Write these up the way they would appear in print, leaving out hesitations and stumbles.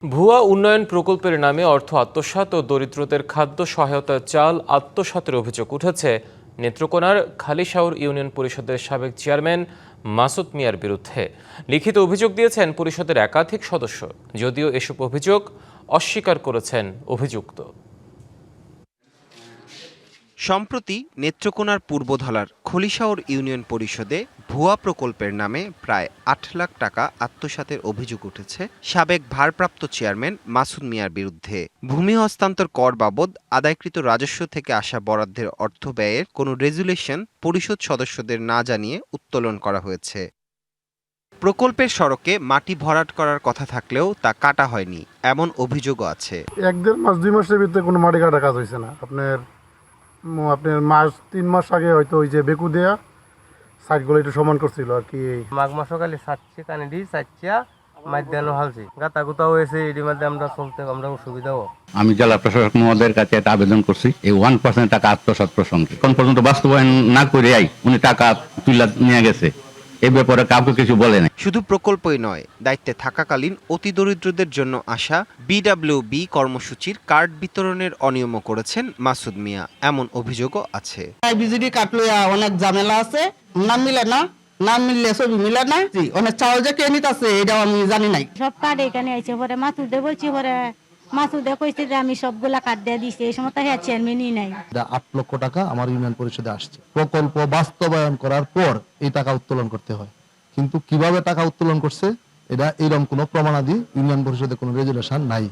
ভুয়া উন্নয়ন প্রকল্পের নামে অর্থ আত্মসাৎ ও দরিদ্রদের খাদ্য সহায়তা চাল আত্মসাতের অভিযোগ উঠেছে নেত্রকোনার খালিশাউর ইউনিয়ন পরিষদের সাবেক চেয়ারম্যান মাসুদ মিয়ার বিরুদ্ধে। লিখিত অভিযোগ দিয়েছেন পরিষদের একাধিক সদস্য, যদিও এসব অভিযোগ অস্বীকার করেছেন অভিযুক্ত। সম্প্রতি নেত্রকোনার পূর্বধলার খলিশাউর ইউনিয়ন পরিষদে ভুয়া প্রকল্পের নামে প্রায় ৮ লাখ টাকা আত্মসাতের অভিযোগ উঠেছে সাবেক ভারপ্রাপ্ত চেয়ারম্যান মাসুদ মিয়ার বিরুদ্ধে। ভূমি হস্তান্তর কর বাবদ আদায়কৃত রাজস্ব থেকে আসা বরাদ্দের অর্থ ব্যয়ের কোনো রেজুলেশন পরিষদ সদস্যদের না জানিয়ে উত্তোলন করা হয়েছে। প্রকল্পের সড়কে মাটি ভরাট করার কথা থাকলেও তা কাটা হয়নি, এমন অভিযোগও আছে। ১-১.৫ মাস ২ মাসের ভিতরে কোনো মাটি কাটা কাজ হয়েছে না। আপনার মাস ৩ মাস আগে হয়তো ওই যে বেকু দেয়া সাইডগুলো একটু সমান করছিল আর কি। মাঘ মাস সকালে সাতছে কানেডি সাতছা মাধ্যাহ্ন হালছে গাতা গুতাও হয়েছে, এটির মধ্যে আমরা চলতে আমরা অসুবিধাও। আমি জেলা প্রশাসক মহোদয়ের কাছে একটা আবেদন করছি এই 1% টাকা আত্মসাৎ প্রসঙ্গে। এখন পর্যন্ত বাস্তবায়ন না করে উনি টাকা তুলে নিয়ে গেছে, এই ব্যাপারে কাউকে কিছু বলে না। শুধু প্রকল্পই নয়, দায়িত্বে থাকাকালীন অতি দরিদ্রদের জন্য আসা বিডব্লিউবি কর্মসূচির কার্ড বিতরণের অনিয়মও করেছেন মাসুদ মিয়া, এমন অভিযোগও আছে। বিজিডি কার্ড লইয়া অনেক ঝামেলা আছে, নাম মিলে না, নাম মিললে ছবি মিলে না, অনেক চাউল যে কে নিতেছে এটাও আমি জানি নাই। সব কার্ড এখানে আছে, পরে মাসুদে বলছি, পরে মাসুদে কইছে যে আমি সবগুলা কার্ড দিয়ে দিছি, এই সময় তো হ্যাঁ চেয়ারম্যানই নাই। ৮ লক্ষ টাকা আমার ইউনিয়ন পরিষদে আসছে। প্রকল্প বাস্তবায়ন করার পর এই টাকা উত্তোলন করতে হয়, কিন্তু কিভাবে টাকা উত্তোলন করছে এটা এরকম কোনো প্রমাণাদি ইউনিয়ন পরিষদে কোনো রেজুলেশন নাই।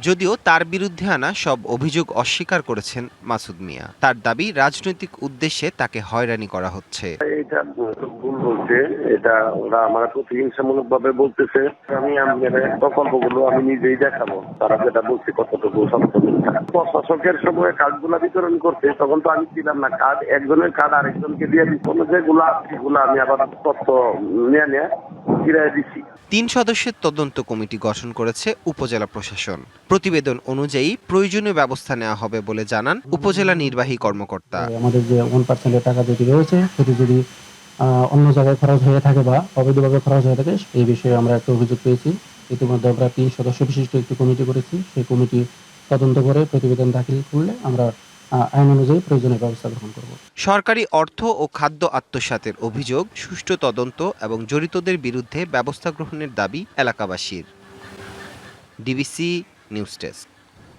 যদিও তার বিরুদ্ধে আনা সব অভিযোগ অস্বীকার করেছেন মাসুদ মিয়া। তার দাবি রাজনৈতিক উদ্দেশ্যে তাকে হয়রানি করা হচ্ছে। এটা ভুল বলছে, এটা ওরা আমার প্রতিহিংসামূলক ভাবে বলতেছে। আমি প্রকল্পগুলো আমি নিজেই দেখাবো, তারা যেটা বলছে কতটুকু সত্য মিথ্যা। প্রশাসকের সময় কার্ডগুলা বিতরণ করতে তখন তো আমি ছিলাম না, কার্ড একজনের কার্ড আরেকজনকে দিয়ে দিচ্ছি, যেগুলো সেগুলো আমি আবার তথ্য নিয়ে ফিরিয়ে দিচ্ছি। ৩ সদস্যের তদন্ত কমিটি গঠন করেছে উপজেলা প্রশাসন। প্রতিবেদন অনুযায়ী প্রয়োজনীয় ব্যবস্থা নেওয়া হবে বলে জানান উপজেলা নির্বাহী কর্মকর্তা। আমাদের যে 1% টাকা যেটি রয়েছে সেটি যদি অন্য জায়গায় খরচ হয়ে থাকে বা অবৈধভাবে খরচ হয়ে থাকে, এই বিষয়ে আমরা একটা অভিযোগ পেয়েছি। ইতিমধ্যে আমরা ৩ সদস্য বিশিষ্ট একটি কমিটি করেছি। সেই কমিটি তদন্ত করে প্রতিবেদন দাখিল করলে আমরা আইন অনুযায়ী প্রয়োজনীয় ব্যবস্থা গ্রহণ করব। সরকারি অর্থ ও খাদ্য আত্মসাতের অভিযোগ, সুষ্ঠু তদন্ত এবং জড়িতদের বিরুদ্ধে ব্যবস্থা গ্রহণের দাবি এলাকাবাসীর। DBC news desk.